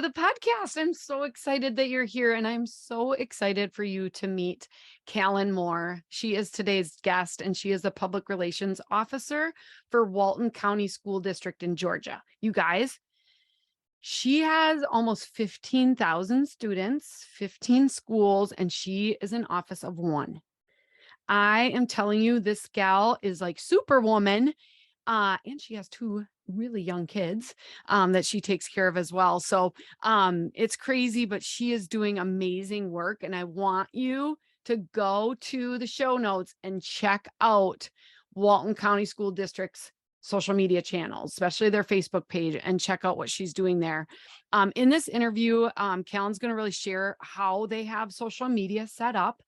the podcast. I'm so excited that you're here, and I'm so excited for you to meet Callen Moore. She is today's guest, and she is a public relations officer for Walton County School District in Georgia. You guys, she has almost 15,000 students, 15 schools, and she is an office of one. I am telling you, this gal is like superwoman. And she has two really young kids that she takes care of as well. So it's crazy, but she is doing amazing work. And I want you to go to the show notes and check out Walton County School District's social media channels, especially their Facebook page, and check out what she's doing there. In this interview, Callen's going to really share how they have social media set up.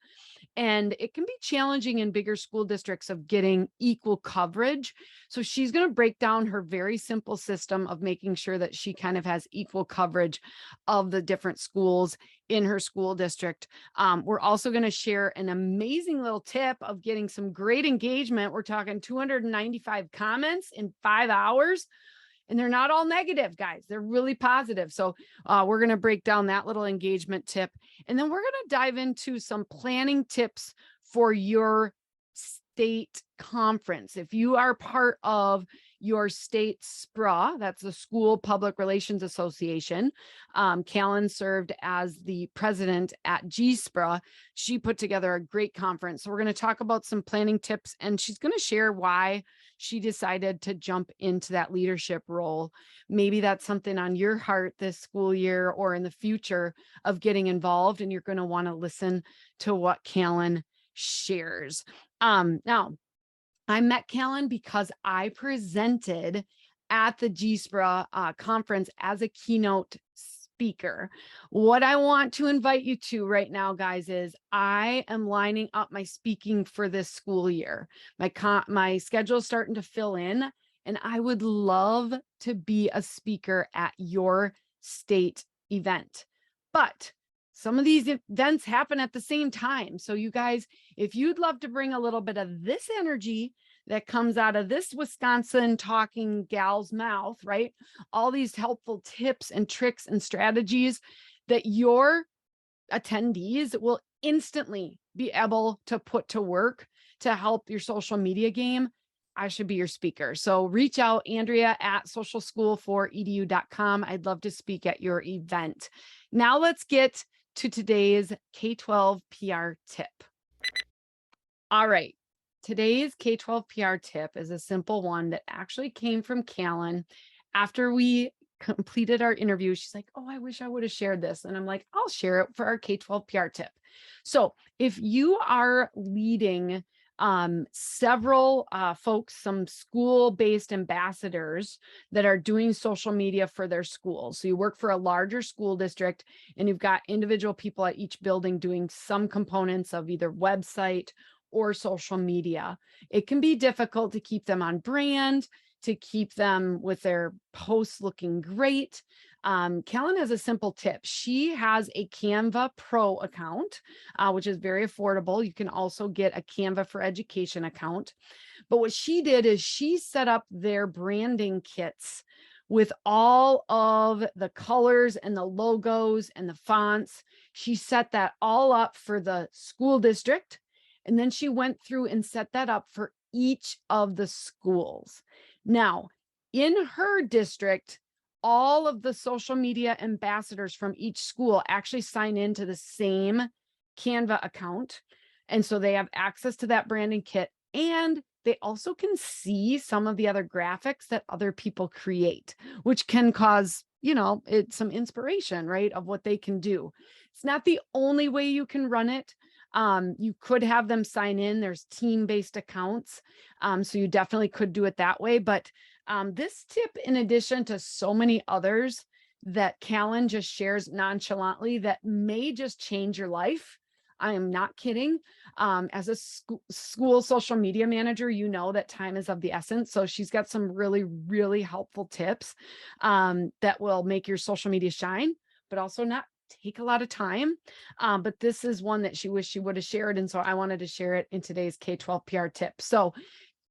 And it can be challenging in bigger school districts of getting equal coverage. So she's going to break down her very simple system of making sure that she kind of has equal coverage of the different schools in her school district. We're also going to share an amazing little tip of getting some great engagement. We're talking 295 comments in 5 hours. And they're not all negative, guys. They're really positive. So we're going to break down that little engagement tip. And then we're going to dive into some planning tips for your state conference. If you are part of your state SPRA, that's the School Public Relations Association. Callen served as the president at SPRA. She put together a great conference. So we're going to talk about some planning tips, and she's going to share why she decided to jump into that leadership role. Maybe that's something on your heart this school year or in the future of getting involved, and you're going to want to listen to what Callen shares. Now, I met Callen because I presented at the SPRA conference as a keynote speaker. What I want to invite you to right now, guys, is I am lining up my speaking for this school year. My schedule is starting to fill in, and I would love to be a speaker at your state event. But some of these events happen at the same time. So you guys, if you'd love to bring a little bit of this energy that comes out of this Wisconsin talking gal's mouth, right? All these helpful tips and tricks and strategies that your attendees will instantly be able to put to work to help your social media game, I should be your speaker. So reach out, Andrea at socialschool4edu.com. I'd love to speak at your event. Now let's get to today's K-12 PR tip. All right. Today's K-12 PR tip is a simple one that actually came from Callen. After we completed our interview, she's like, oh, I wish I would have shared this. And I'm like, I'll share it for our K-12 PR tip. So if you are leading several folks, some school-based ambassadors that are doing social media for their schools. So you work for a larger school district and you've got individual people at each building doing some components of either website or social media. It can be difficult to keep them on brand, to keep them with their posts looking great. Callen has a simple tip. She has a Canva Pro account, which is very affordable. You can also get a Canva for Education account. But what she did is she set up their branding kits with all of the colors and the logos and the fonts. She set that all up for the school district. And then she went through and set that up for each of the schools. Now, in her district, all of the social media ambassadors from each school actually sign into the same Canva account. And so they have access to that branding kit, and they also can see some of the other graphics that other people create, which can cause, it's some inspiration, right, of what they can do. It's not the only way you can run it. You could have them sign in. There's team-based accounts. So you definitely could do it that way. But this tip, in addition to so many others that Callen just shares nonchalantly that may just change your life. I am not kidding. As a school social media manager, you know that time is of the essence. So she's got some really, really helpful tips that will make your social media shine, but also not take a lot of time. But this is one that she wished she would have shared. And so I wanted to share it in today's K-12 PR tip. So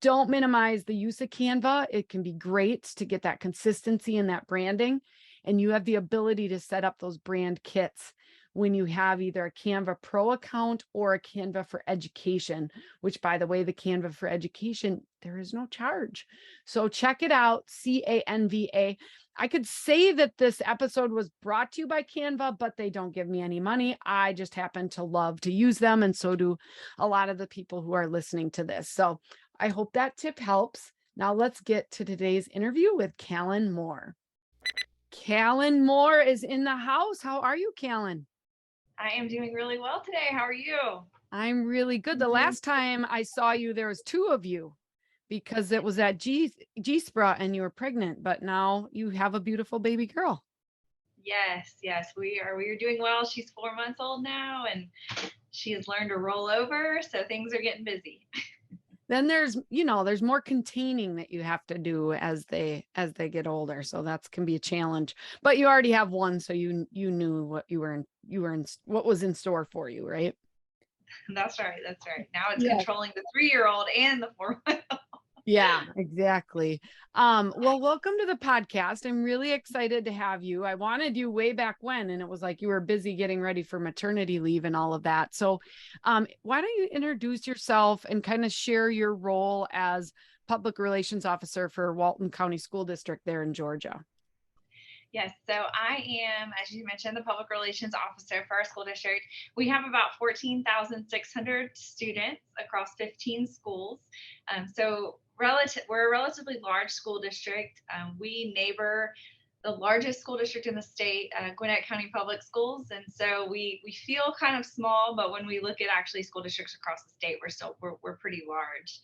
don't minimize the use of Canva. It can be great to get that consistency and that branding. and you have the ability to set up those brand kits when you have either a Canva Pro account or a Canva for Education, which, by the way, the Canva for Education, there is no charge. So check it out, Canva. I could say that this episode was brought to you by Canva, but they don't give me any money. I just happen to love to use them, and so do a lot of the people who are listening to this. So I hope that tip helps. Now let's get to today's interview with Callen Moore. Callen Moore is in the house. How are you, Callen? I am doing really well today. How are you? I'm really good. The last time I saw you, there was two of you because it was at SPRA and you were pregnant, but now you have a beautiful baby girl. Yes, we are doing well. She's 4 months old now and she has learned to roll over, so things are getting busy. Then there's more containing that you have to do as they get older. So that can be a challenge, but you already have one. So you knew what what was in store for you, right? That's right. Now it's controlling the 3-year-old and the 4-month-old. Yeah, exactly. Well, welcome to the podcast. I'm really excited to have you. I wanted you way back when, and it was like you were busy getting ready for maternity leave and all of that. So why don't you introduce yourself and kind of share your role as public relations officer for Walton County School District there in Georgia? Yes, so I am, as you mentioned, the public relations officer for our school district. We have about 14,600 students across 15 schools. So we're a relatively large school district. We neighbor the largest school district in the state, Gwinnett County Public Schools. And so we feel kind of small, but when we look at actually school districts across the state, we're pretty large.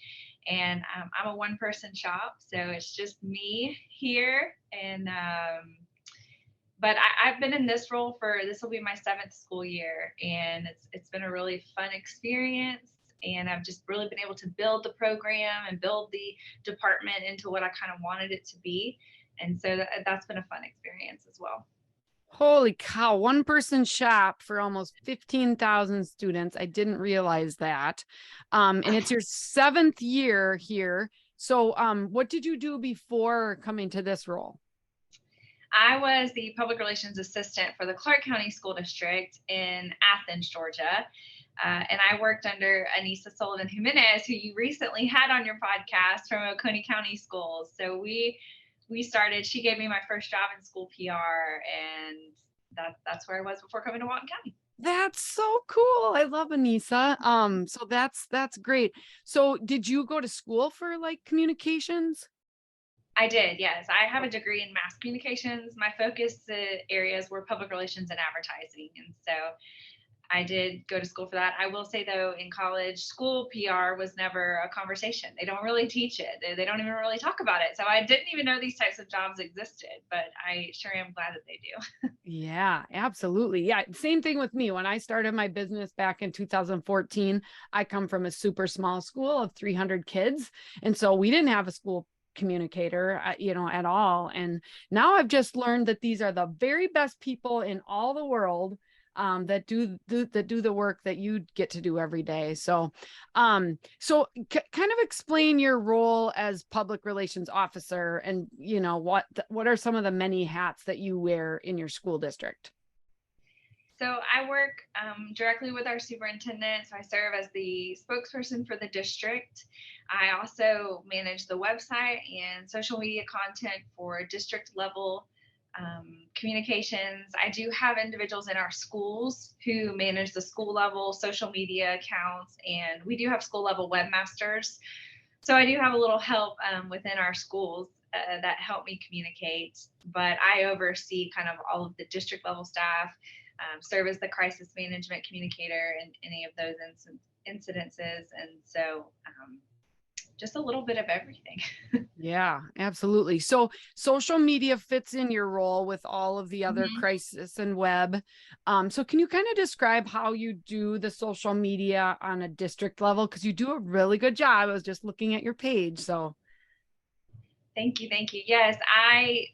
And I'm a one-person shop, so it's just me here. And but I've been in this role this will be my 7th school year, and it's been a really fun experience. And I've just really been able to build the program and build the department into what I kind of wanted it to be. And so that's been a fun experience as well. Holy cow, one-person shop for almost 15,000 students. I didn't realize that. And it's your 7th year here. So what did you do before coming to this role? I was the public relations assistant for the Clark County School District in Athens, Georgia. And I worked under Anissa Sullivan Jimenez, who you recently had on your podcast from Oconee County Schools. So we started, she gave me my first job in school PR, and that's where I was before coming to Walton County. That's so cool. I love Anissa. So that's great. So did you go to school for like communications? I did, yes. I have a degree in mass communications. My focus areas were public relations and advertising. And so I did go to school for that. I will say, though, in college, school PR was never a conversation. They don't really teach it. They don't even really talk about it. So I didn't even know these types of jobs existed, but I sure am glad that they do. Yeah, absolutely. Yeah, same thing with me. When I started my business back in 2014, I come from a super small school of 300 kids. And so we didn't have a school communicator, at all. And now I've just learned that these are the very best people in all the world that do the work that you get to do every day. So, kind of explain your role as public relations officer, and what are some of the many hats that you wear in your school district? So I work directly with our superintendent. So I serve as the spokesperson for the district. I also manage the website and social media content for district level communications. I do have individuals in our schools who manage the school level social media accounts, and we do have school level webmasters. So I do have a little help within our schools that help me communicate, but I oversee kind of all of the district level staff, serve as the crisis management communicator in any of those incidences. And so just a little bit of everything. Yeah, absolutely. So social media fits in your role with all of the other crisis and web. So can you kind of describe how you do the social media on a district level? Because you do a really good job. I was just looking at your page. So Thank you. Yes,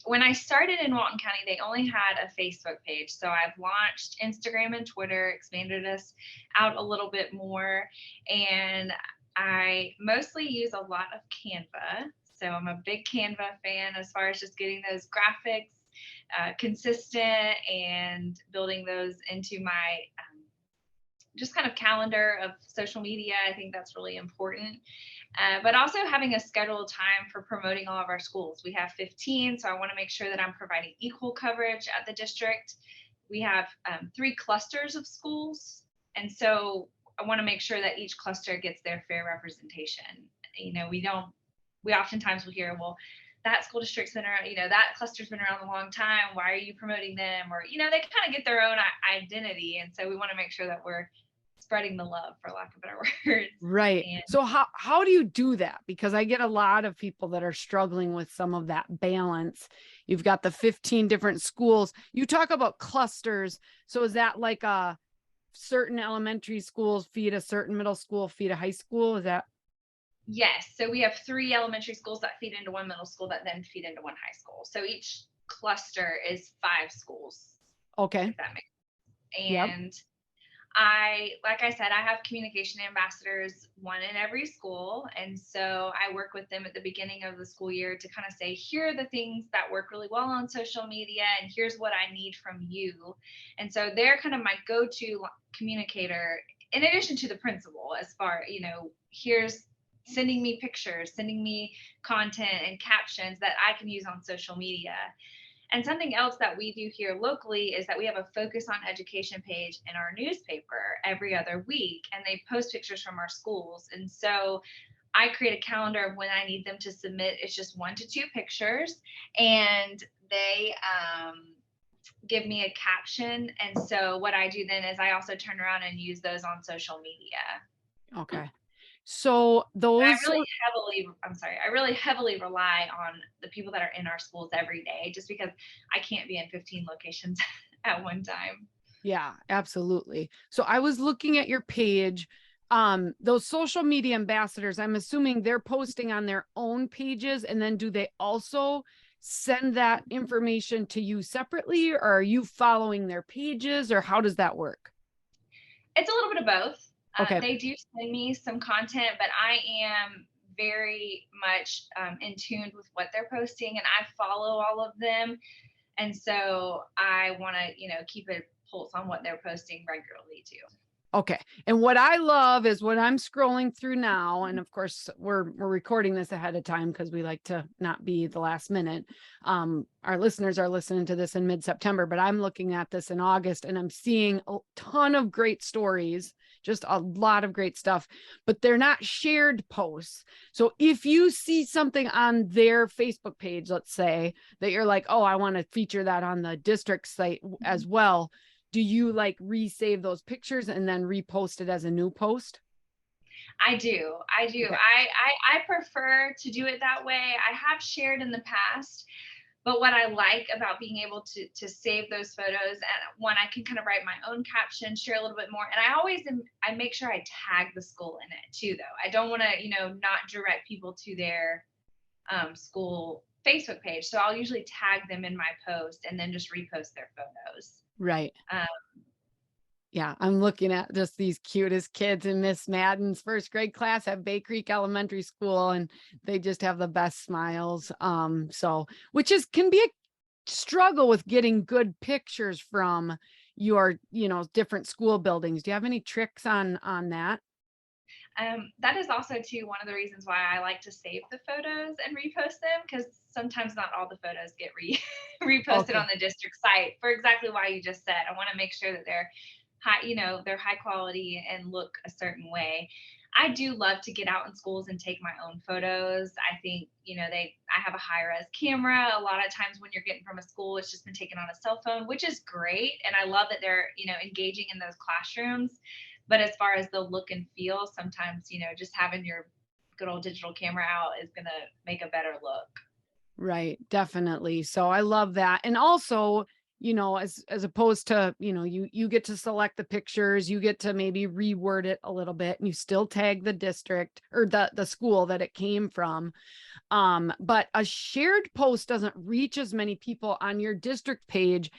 when I started in Walton County, they only had a Facebook page. So I've launched Instagram and Twitter, expanded us out a little bit more, and I mostly use a lot of Canva. So I'm a big Canva fan as far as just getting those graphics consistent and building those into my just kind of calendar of social media. I think that's really important. But also having a scheduled time for promoting all of our schools. We have 15, so I want to make sure that I'm providing equal coverage at the district. We have 3 clusters of schools, and so I want to make sure that each cluster gets their fair representation. You know, we oftentimes will hear, well, that school district's been around, you know, that cluster's been around a long time. Why are you promoting them? Or, you know, they kind of get their own identity. And so we want to make sure that we're spreading the love, for lack of better words. Right. And So how do you do that? Because I get a lot of people that are struggling with some of that balance. You've got the 15 different schools. You talk about clusters. So is that like a certain elementary schools feed a certain middle school, feed a high school? Is that? yes, so we have 3 elementary schools that feed into 1 middle school that then feed into 1 high school. So each cluster is 5 schools. Okay. If that makes sense. Yep. And like I said, I have communication ambassadors, 1 in every school. And so I work with them at the beginning of the school year to kind of say, here are the things that work really well on social media, and here's what I need from you. And so they're kind of my go-to communicator, in addition to the principal, as far, you know, here's sending me pictures, sending me content and captions that I can use on social media. And something else that we do here locally is that we have a Focus on Education page in our newspaper every other week, and they post pictures from our schools. And so I create a calendar of when I need them to submit. It's just 1 to 2 pictures, and they give me a caption. And so what I do then is I also turn around and use those on social media. Okay. So those, I really heavily rely on the people that are in our schools every day, just because I can't be in 15 locations at one time. yeah, absolutely. So I was looking at your page. Those social media ambassadors, I'm assuming they're posting on their own pages, and then do they also send that information to you separately, or are you following their pages, or how does that work? It's a little bit of both. Okay. They do send me some content, but I am very much in tune with what they're posting, and I follow all of them. And so I want to, you know, keep a pulse on what they're posting regularly too. Okay. And what I love is when I'm scrolling through now, and of course we're recording this ahead of time because we like to not be the last minute. Our listeners are listening to this in mid-September, but I'm looking at this in August, and I'm seeing a ton of great stories, just a lot of great stuff, but they're not shared posts. So if you see something on their Facebook page, let's say that you're like, oh, I want to feature that on the district site as well, do you like resave those pictures and then repost it as a new post? I do. Okay. I prefer to do it that way. I have shared in the past, but what I like about being able to save those photos, and one, I can kind of write my own caption, share a little bit more. And I make sure I tag the school in it too, though. I don't want to, you know, not direct people to their school Facebook page. So I'll usually tag them in my post and then just repost their photos. Right. Yeah, I'm looking at just these cutest kids in Miss Madden's first grade class at Bay Creek Elementary School, and they just have the best smiles. So which can be a struggle with getting good pictures from your, you know, different school buildings. Do you have any tricks on that? That is also too one of the reasons why I like to save the photos and repost them, because sometimes not all the photos get reposted on the district site for exactly why you just said. I want to make sure that they're high, you know, they're high quality and look a certain way. I do love to get out in schools and take my own photos. I think, you know, I have a high res camera. A lot of times when you're getting from a school, it's just been taken on a cell phone, which is great. And I love that they're, you know, engaging in those classrooms. But as far as the look and feel, sometimes, you know, just having your good old digital camera out is going to make a better look. Right. Definitely. So I love that. And also, you know, as opposed to, you know, you get to select the pictures, you get to maybe reword it a little bit, and you still tag the district or the school that it came from. But a shared post doesn't reach as many people on your district page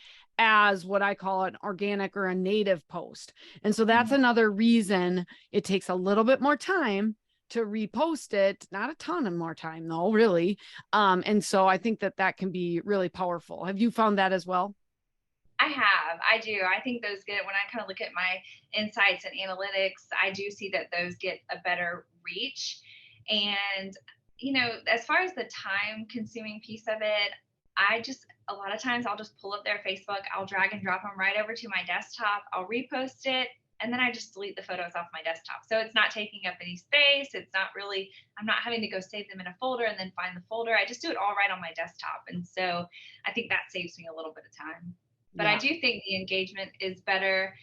as what I call an organic or a native post. And so that's another reason it takes a little bit more time, to repost it, not a ton of more time though, really. And so I think that that can be really powerful. Have you found that as well? I do. I think those get, when I kind of look at my insights and analytics, I do see that those get a better reach. And, as far as the time consuming piece of it, a lot of times I'll just pull up their Facebook, I'll drag and drop them right over to my desktop, I'll repost it, and then I just delete the photos off my desktop. So it's not taking up any space. It's not really, I'm not having to go save them in a folder and then find the folder. I just do it all right on my desktop. And so I think that saves me a little bit of time. But I Yeah. do think the engagement is better.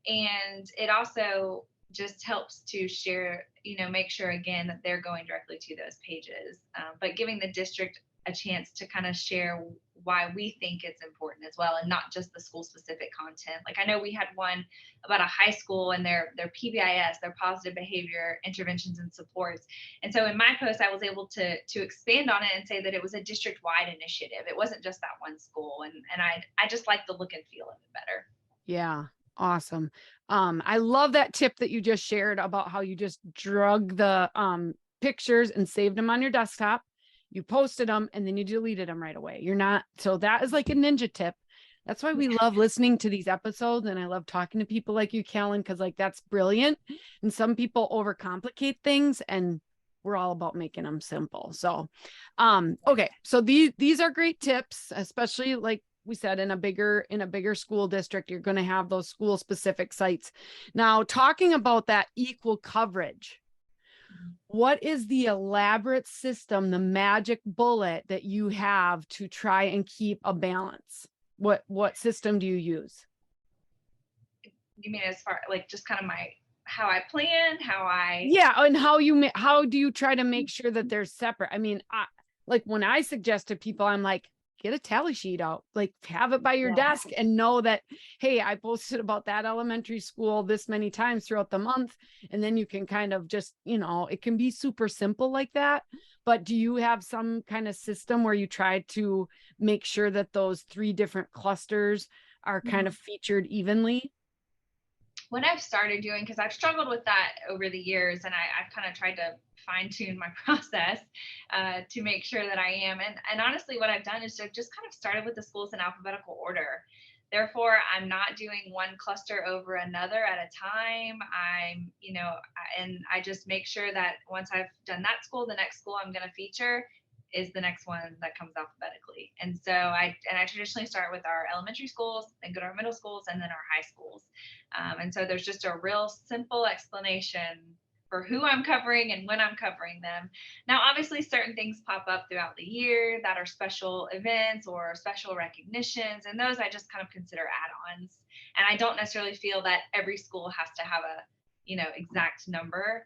And it also just helps to share, make sure again that they're going directly to those pages, but giving the district a chance to kind of share why we think it's important as well, and not just the school specific content. Like I know we had one about a high school and their PBIS, their positive behavior interventions and supports. And so in my post, I was able to expand on it and say that it was a district wide initiative. It wasn't just that one school. And I just like the look and feel of it better. Yeah. Awesome. I love that tip that you just shared about how you just drug the pictures and saved them on your desktop. You posted them and then you deleted them right away. So that is like a ninja tip. That's why we love listening to these episodes. And I love talking to people like you, Callen, because like that's brilliant. And some people overcomplicate things, and we're all about making them simple. So, okay. So these are great tips, especially like we said, in a bigger school district, you're going to have those school specific sites. Now, talking about that equal coverage, what is the elaborate system, the magic bullet that you have to try and keep a balance? What system do you use? You mean as far like just kind of how I plan, how I Yeah, and how do you try to make sure that they're separate? I mean, like when I suggest to people, I'm like, get a tally sheet out, like have it by your desk and know that, hey, I posted about that elementary school this many times throughout the month. And then you can kind of just, it can be super simple like that. But do you have some kind of system where you try to make sure that those 3 different clusters are kind of featured evenly? what I've started doing, because I've struggled with that over the years, and I've kind of tried to fine tune my process to make sure that I am. And honestly, what I've done is just kind of started with the schools in alphabetical order. Therefore, I'm not doing one cluster over another at a time. And I just make sure that once I've done that school, the next school I'm going to feature is the next one that comes alphabetically. And so I traditionally start with our elementary schools, then go to our middle schools, and then our high schools. And so there's just a real simple explanation for who I'm covering and when I'm covering them. Now, obviously, certain things pop up throughout the year that are special events or special recognitions, and those I just kind of consider add-ons. And I don't necessarily feel that every school has to have a, exact number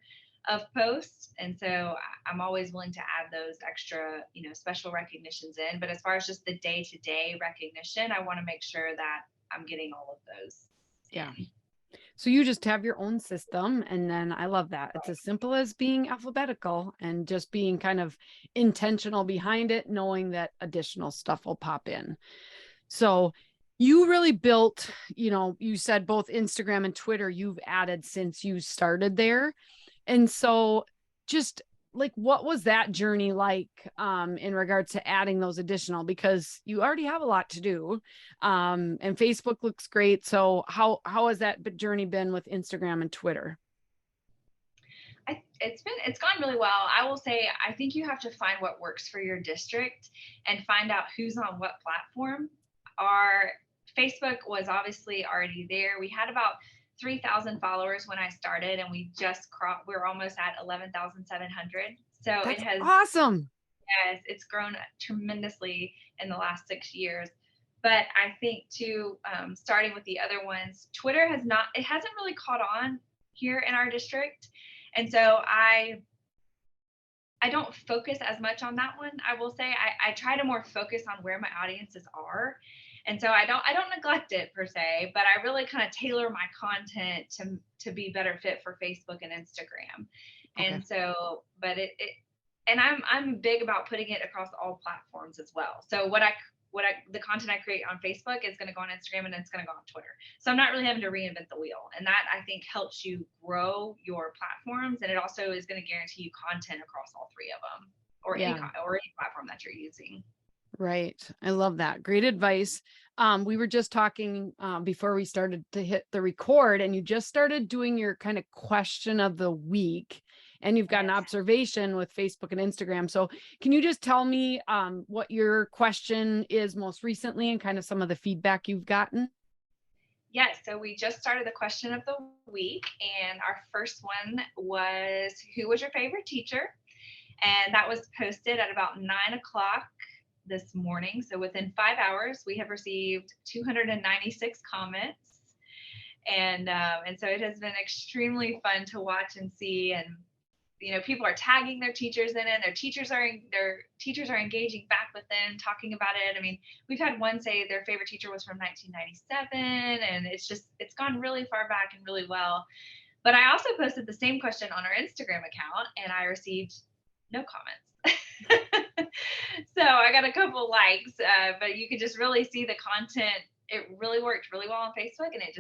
of posts. And so I'm always willing to add those extra, special recognitions in. But as far as just the day-to-day recognition, I want to make sure that I'm getting all of those. Yeah. So you just have your own system. And then I love that. It's as simple as being alphabetical and just being kind of intentional behind it, knowing that additional stuff will pop in. So you really built, you said both Instagram and Twitter you've added since you started there. And so just like, what was that journey like in regards to adding those additional, because you already have a lot to do and Facebook looks great. So how has that journey been with Instagram and Twitter? It's gone really well. I will say, I think you have to find what works for your district and find out who's on what platform. Our Facebook was obviously already there. We had about 3,000 followers when I started, and we're almost at 11,700. So That's it has awesome. Yes, it's grown tremendously in the last 6 years. But I think too, starting with the other ones, Twitter hasn't really caught on here in our district. And so I don't focus as much on that one. I will say I try to more focus on where my audiences are. And so I don't neglect it per se, but I really kind of tailor my content to be better fit for Facebook and Instagram. Okay. And so, but and I'm big about putting it across all platforms as well. So what I the content I create on Facebook is going to go on Instagram and it's going to go on Twitter. So I'm not really having to reinvent the wheel. And that I think helps you grow your platforms. And it also is going to guarantee you content across all three of them, or Yeah. any platform that you're using. Right. I love that. Great advice. We were just talking before we started to hit the record, and you just started doing your kind of question of the week, and you've got an Yes. observation with Facebook and Instagram. So can you just tell me what your question is most recently and kind of some of the feedback you've gotten? Yes, so we just started the question of the week, and our first one was, who was your favorite teacher? And that was posted at about 9 o'clock this morning. So within 5 hours, we have received 296 comments. And so it has been extremely fun to watch and see. And people are tagging their teachers in it. Their teachers are engaging back with them, talking about it. I mean, we've had one say their favorite teacher was from 1997, and it's gone really far back and really well. But I also posted the same question on our Instagram account, and I received no comments. So I got a couple likes, but you could just really see the content. It really worked really well on Facebook, and it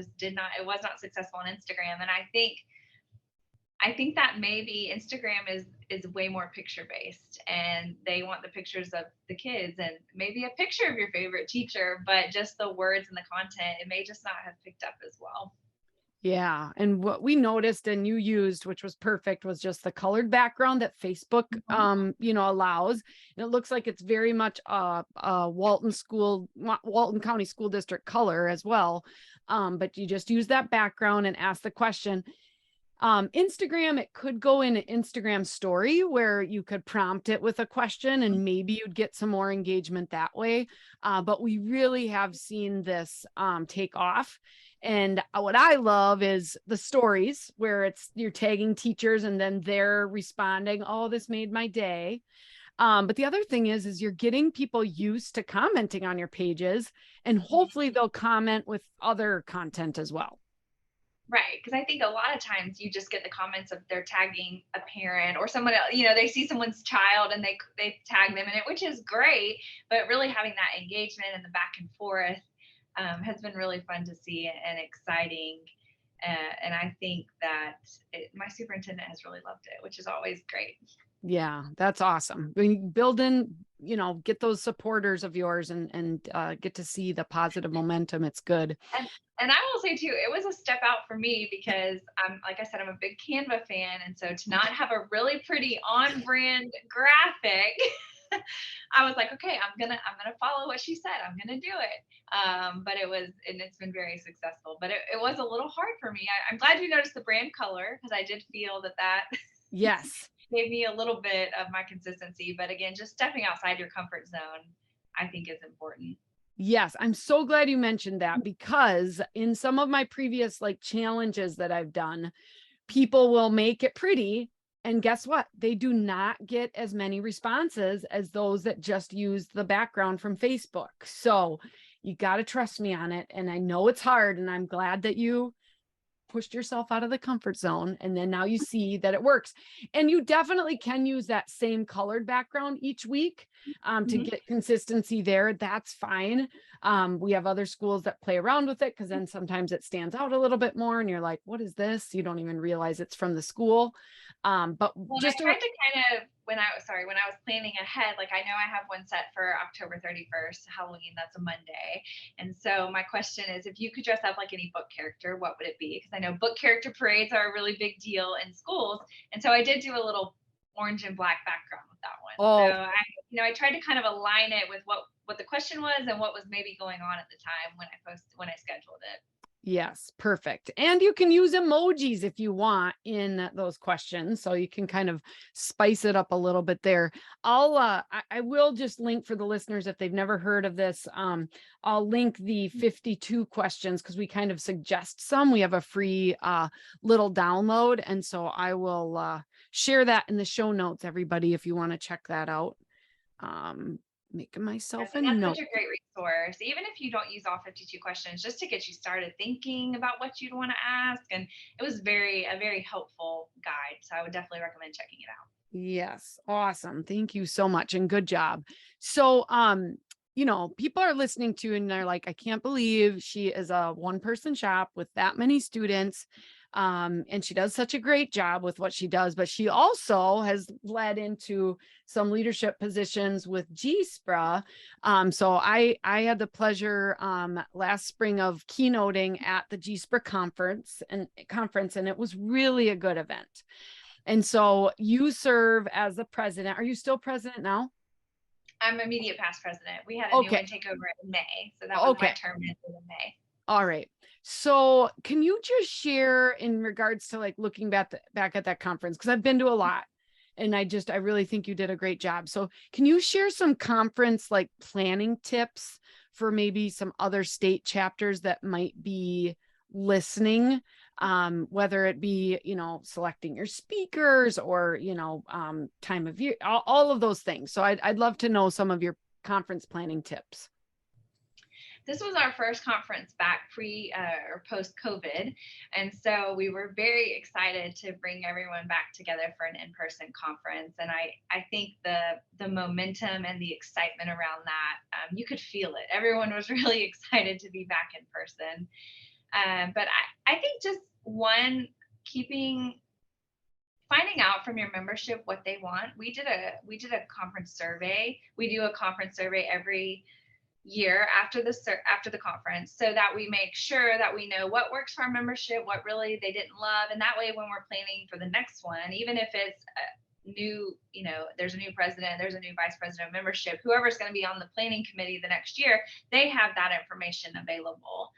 was not successful on Instagram. And I think that maybe Instagram is way more picture based, and they want the pictures of the kids and maybe a picture of your favorite teacher, but just the words and the content, it may just not have picked up as well. Yeah. And what we noticed and you used, which was perfect, was just the colored background that Facebook, allows. And it looks like it's very much Walton County School District color as well. But you just use that background and ask the question. Instagram, it could go in an Instagram story where you could prompt it with a question and maybe you'd get some more engagement that way. But we really have seen this take off. And what I love is the stories where you're tagging teachers and then they're responding, oh, this made my day. But the other thing is you're getting people used to commenting on your pages, and hopefully they'll comment with other content as well. Right, because I think a lot of times you just get the comments of they're tagging a parent or someone else, they see someone's child and they tag them in it, which is great, but really having that engagement and the back and forth has been really fun to see and exciting. And I think that my superintendent has really loved it, which is always great. Yeah, that's awesome. I mean, build in, get those supporters of yours and get to see the positive momentum. It's good. And I will say too, it was a step out for me because like I said, I'm a big Canva fan. And so to not have a really pretty on brand graphic, I was like, okay, I'm gonna follow what she said. I'm gonna do it. But it's been very successful. But it was a little hard for me. I'm glad you noticed the brand color, because I did feel that Yes. gave me a little bit of my consistency. But again, just stepping outside your comfort zone, I think, is important. Yes, I'm so glad you mentioned that, because in some of my previous challenges that I've done, people will make it pretty. And guess what? They do not get as many responses as those that just use the background from Facebook. So you got to trust me on it. And I know it's hard, and I'm glad that you pushed yourself out of the comfort zone, and then now you see that it works. And you definitely can use that same colored background each week to get consistency there. That's fine. We have other schools that play around with it, because then sometimes it stands out a little bit more and you're like, what is this? You don't even realize it's from the school. But just I tried to kind of, when I was planning ahead, like I know I have one set for October 31st, Halloween, that's a Monday. And so my question is, if you could dress up like any book character, what would it be? Because I know book character parades are a really big deal in schools. And so I did do a little orange and black background with that one. Oh. So I tried to kind of align it with what the question was and what was maybe going on at the time when I scheduled it. Yes, perfect. And you can use emojis if you want in those questions, so you can kind of spice it up a little bit there. I will just link for the listeners if they've never heard of this. I'll link the 52 questions, because we kind of suggest some. We have a free little download, and so I will share that in the show notes, everybody, if you want to check that out. Making myself a note. That's such a great resource, even if you don't use all 52 questions, just to get you started thinking about what you'd want to ask. And it was a very helpful guide. So I would definitely recommend checking it out. Yes. Awesome. Thank you so much. And good job. So, people are listening to and they're like, I can't believe she is a one-person shop with that many students. And she does such a great job with what she does, but she also has led into some leadership positions with GSPRA. So I had the pleasure last spring of keynoting at the GSPRA conference, and it was really a good event. And so you serve as the president. Are you still president now? I'm immediate past president. We had a new Okay. one take over in May. So that was my Okay. term ended in May. All right. So can you just share in regards to like looking back at that conference? Because I've been to a lot and I really think you did a great job. So can you share some conference like planning tips for maybe some other state chapters that might be listening? Whether it be, selecting your speakers or, time of year, all of those things. So I'd love to know some of your conference planning tips. This was our first conference back pre or post COVID. And so we were very excited to bring everyone back together for an in-person conference. And I think the momentum and the excitement around that, you could feel it. Everyone was really excited to be back in person. But I think just one, finding out from your membership what they want. We did a conference survey. We do a conference survey every year after the conference, so that we make sure that we know what works for our membership, what really they didn't love, and that way when we're planning for the next one, even if it's a new, there's a new president, there's a new vice president of membership, whoever's going to be on the planning committee the next year, they have that information available.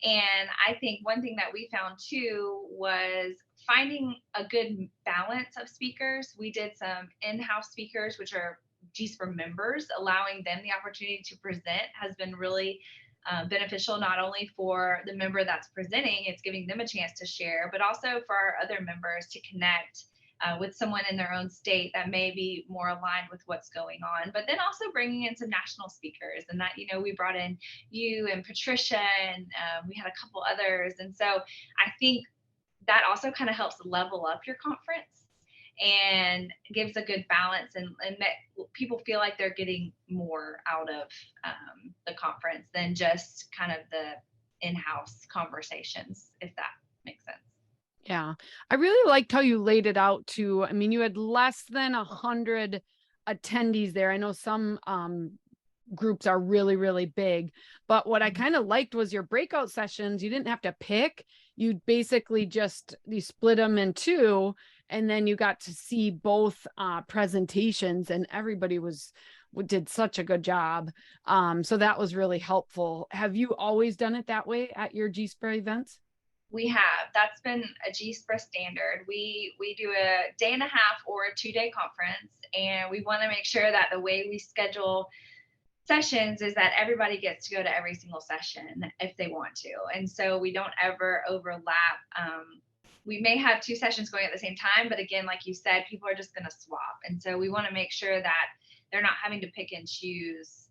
And I think one thing that we found too was finding a good balance of speakers. We did some in-house speakers, which are GSPRA members, allowing them the opportunity to present has been really beneficial, not only for the member that's presenting, it's giving them a chance to share, but also for our other members to connect with someone in their own state that may be more aligned with what's going on. But then also bringing in some national speakers, and that, we brought in you and Patricia, and we had a couple others. And so I think that also kind of helps level up your conference and gives a good balance, and people feel like they're getting more out of the conference than just kind of the in-house conversations, if that makes sense. Yeah, I really liked how you laid it out too. I mean, you had less than 100 attendees there. I know some groups are really, really big, but what I kind of liked was your breakout sessions. You didn't have to pick. You basically you split them in two, and then you got to see both presentations, and everybody did such a good job. So that was really helpful. Have you always done it that way at your GSPRA events? We have. That's been a GSPRA standard. We do a day and a half or a 2-day conference, and we want to make sure that the way we schedule sessions is that everybody gets to go to every single session if they want to. And so we don't ever overlap. We may have 2 sessions going at the same time, but again, like you said, people are just going to swap. And so we want to make sure that they're not having to pick and choose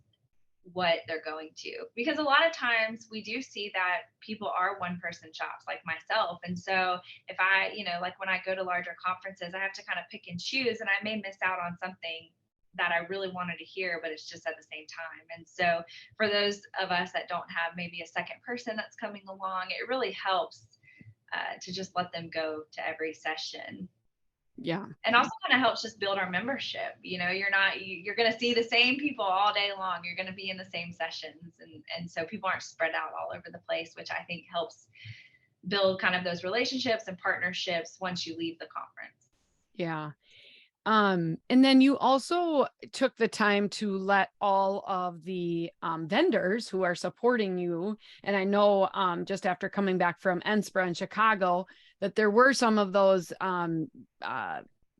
what they're going to, because a lot of times we do see that people are one-person shops like myself. And so if I, like when I go to larger conferences, I have to kind of pick and choose, and I may miss out on something that I really wanted to hear, but it's just at the same time. And so for those of us that don't have maybe a second person that's coming along, it really helps to just let them go to every session. Yeah. And also kind of helps just build our membership. You're going to see the same people all day long. You're going to be in the same sessions. And so people aren't spread out all over the place, which I think helps build kind of those relationships and partnerships once you leave the conference. Yeah. And then you also took the time to let all of the vendors who are supporting you, and I know just after coming back from SPRA in Chicago, that there were some of those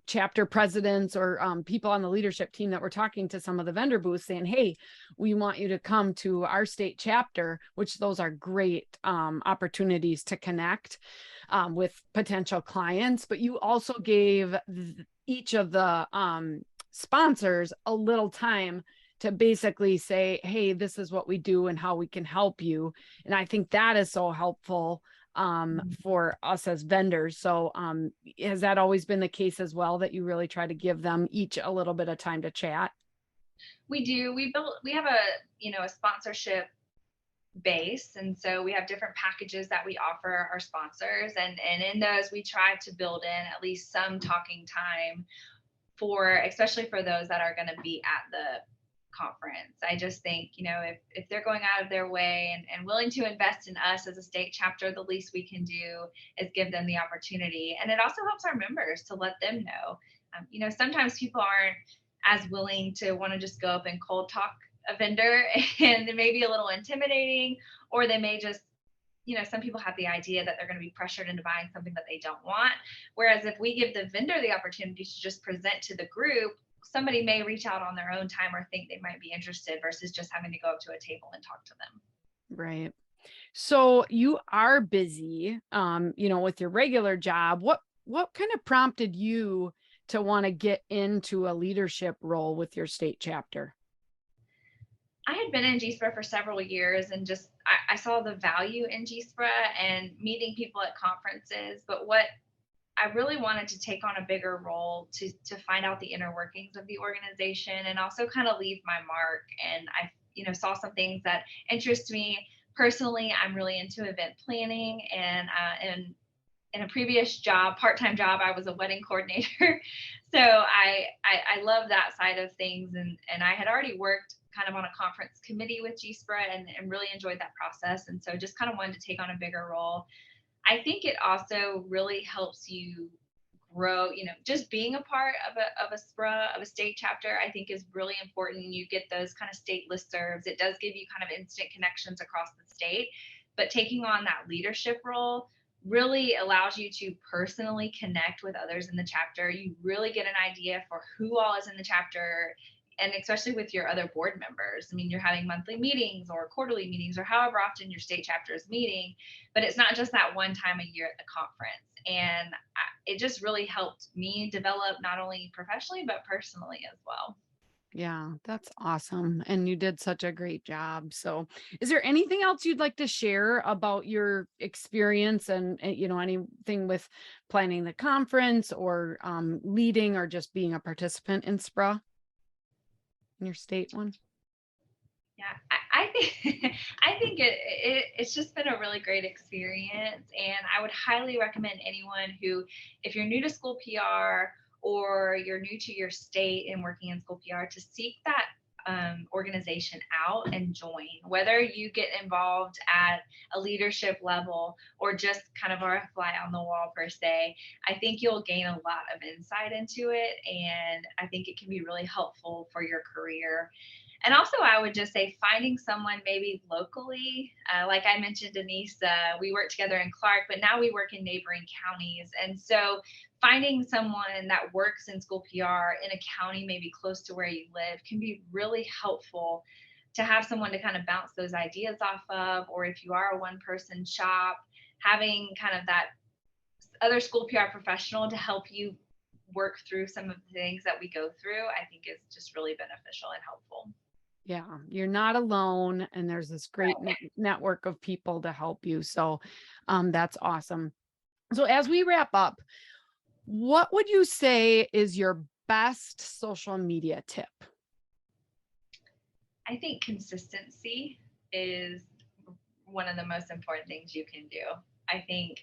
chapter presidents or people on the leadership team that were talking to some of the vendor booths saying, hey, we want you to come to our state chapter, which those are great opportunities to connect with potential clients. But you also gave each of the sponsors a little time to basically say, hey, this is what we do and how we can help you. And I think that is so helpful for us as vendors. So has that always been the case as well, that you really try to give them each a little bit of time to chat? We do. We have a, a sponsorship base. And so we have different packages that we offer our sponsors. And in those, we try to build in at least some talking time for, especially for those that are going to be at the conference. I just think, if they're going out of their way and willing to invest in us as a state chapter, the least we can do is give them the opportunity. And it also helps our members to let them know. Sometimes people aren't as willing to want to just go up and cold talk a vendor, and it may be a little intimidating, or they may just, some people have the idea that they're going to be pressured into buying something that they don't want. Whereas if we give the vendor the opportunity to just present to the group, somebody may reach out on their own time or think they might be interested versus just having to go up to a table and talk to them. Right. So you are busy, with your regular job. What kind of prompted you to want to get into a leadership role with your state chapter? I had been in GSPRA for several years and just I saw the value in GSPRA and meeting people at conferences. But what I really wanted to take on a bigger role to find out the inner workings of the organization and also kind of leave my mark. And I, saw some things that interest me personally. I'm really into event planning, and in a previous job, part-time job, I was a wedding coordinator. So I love that side of things. And I had already worked kind of on a conference committee with GSPRA and really enjoyed that process. And so just kind of wanted to take on a bigger role. I think it also really helps you grow, just being a part of a SPRA, of a state chapter, I think is really important. You get those kind of state listservs. It does give you kind of instant connections across the state, but taking on that leadership role really allows you to personally connect with others in the chapter. You really get an idea for who all is in the chapter, and especially with your other board members. I mean, you're having monthly meetings or quarterly meetings or however often your state chapter is meeting, but it's not just that one time a year at the conference. And it just really helped me develop not only professionally, but personally as well. Yeah, that's awesome. And you did such a great job. So, is there anything else you'd like to share about your experience and anything with planning the conference or leading or just being a participant in SPRA, in your state one? Yeah, I think I think it's just been a really great experience, and I would highly recommend anyone who, if you're new to school PR or you're new to your state and working in school PR, to seek that organization out and join. Whether you get involved at a leadership level or just kind of a fly on the wall per se, I think you'll gain a lot of insight into it, and I think it can be really helpful for your career. And also, I would just say finding someone maybe locally, like I mentioned, Denise, we work together in Clark, but now we work in neighboring counties. And so finding someone that works in school PR in a county maybe close to where you live can be really helpful to have someone to kind of bounce those ideas off of. Or if you are a one person shop, having kind of that other school PR professional to help you work through some of the things that we go through, I think is just really beneficial and helpful. Yeah, you're not alone, and there's this great network of people to help you. So, that's awesome. So, as we wrap up, what would you say is your best social media tip? I think consistency is one of the most important things you can do. I think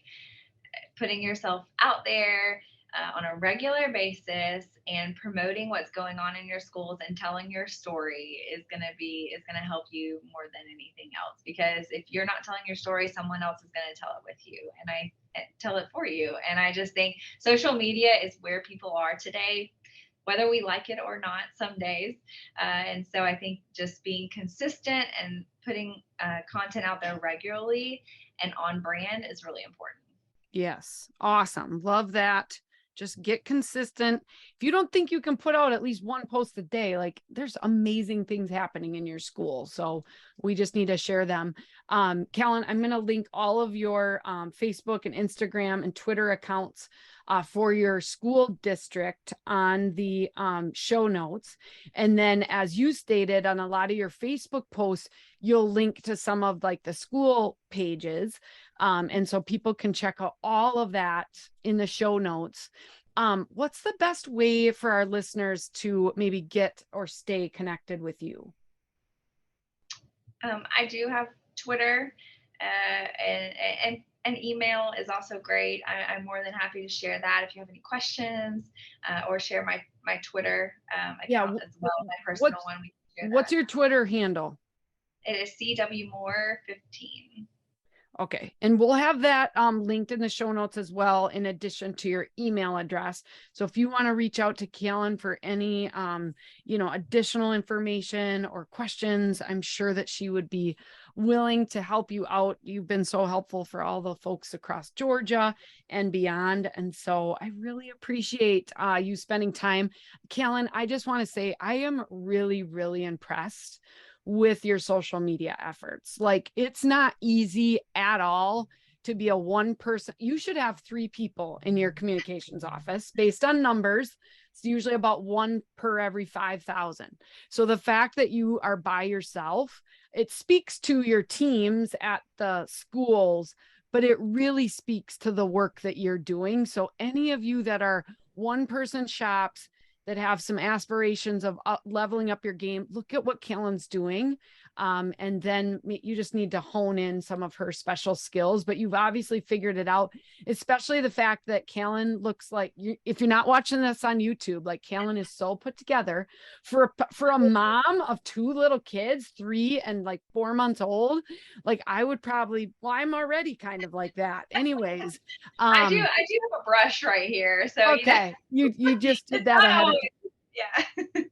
putting yourself out there on a regular basis and promoting what's going on in your schools and telling your story is going to help you more than anything else. Because if you're not telling your story, someone else is going to tell it with you, and I tell it for you. And I just think social media is where people are today, whether we like it or not some days. And so I think just being consistent and putting content out there regularly and on brand is really important. Yes, awesome. Love that. Just get consistent. If you don't think you can put out at least one post a day, like there's amazing things happening in your school. So we just need to share them. Callen, I'm going to link all of your Facebook and Instagram and Twitter accounts for your school district on the show notes. And then as you stated on a lot of your Facebook posts, you'll link to some of like the school pages. And so people can check out all of that in the show notes. What's the best way for our listeners to maybe get or stay connected with you? I do have Twitter, and an email is also great. I'm more than happy to share that if you have any questions, or share my Twitter Yeah. account as well, my personal What's one. We can share what's that. your Twitter handle? It is CW Moore 15. Okay. And we'll have that linked in the show notes as well, in addition to your email address. So if you want to reach out to Callen for any, additional information or questions, I'm sure that she would be willing to help you out. You've been so helpful for all the folks across Georgia and beyond. And so I really appreciate you spending time. Callen, I just want to say I am really, really impressed with your social media efforts. Like, it's not easy at all to be a one person. You should have 3 people in your communications office based on numbers. It's usually about 1 per every 5,000. So the fact that you are by yourself, it speaks to your teams at the schools, but it really speaks to the work that you're doing. So any of you that are one person shops that have some aspirations of leveling up your game, look at what Callen's doing. And then you just need to hone in some of her special skills, but you've obviously figured it out, especially the fact that Callen looks like, if you're not watching this on YouTube, like Callen is so put together for a mom of 2 little kids, 3 and like 4 months old. Like I would probably, well, I'm already kind of like that anyways. I do have a brush right here, so Okay. You just did it's that not ahead of always, time. yeah.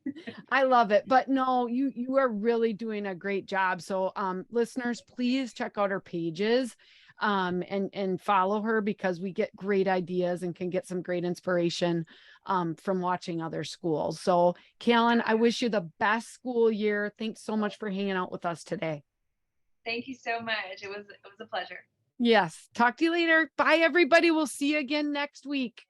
I love it. But no, you are really doing a great job. So listeners, please check out her pages and follow her, because we get great ideas and can get some great inspiration from watching other schools. So Callen, I wish you the best school year. Thanks so much for hanging out with us today. Thank you so much. It was a pleasure. Yes. Talk to you later. Bye everybody. We'll see you again next week.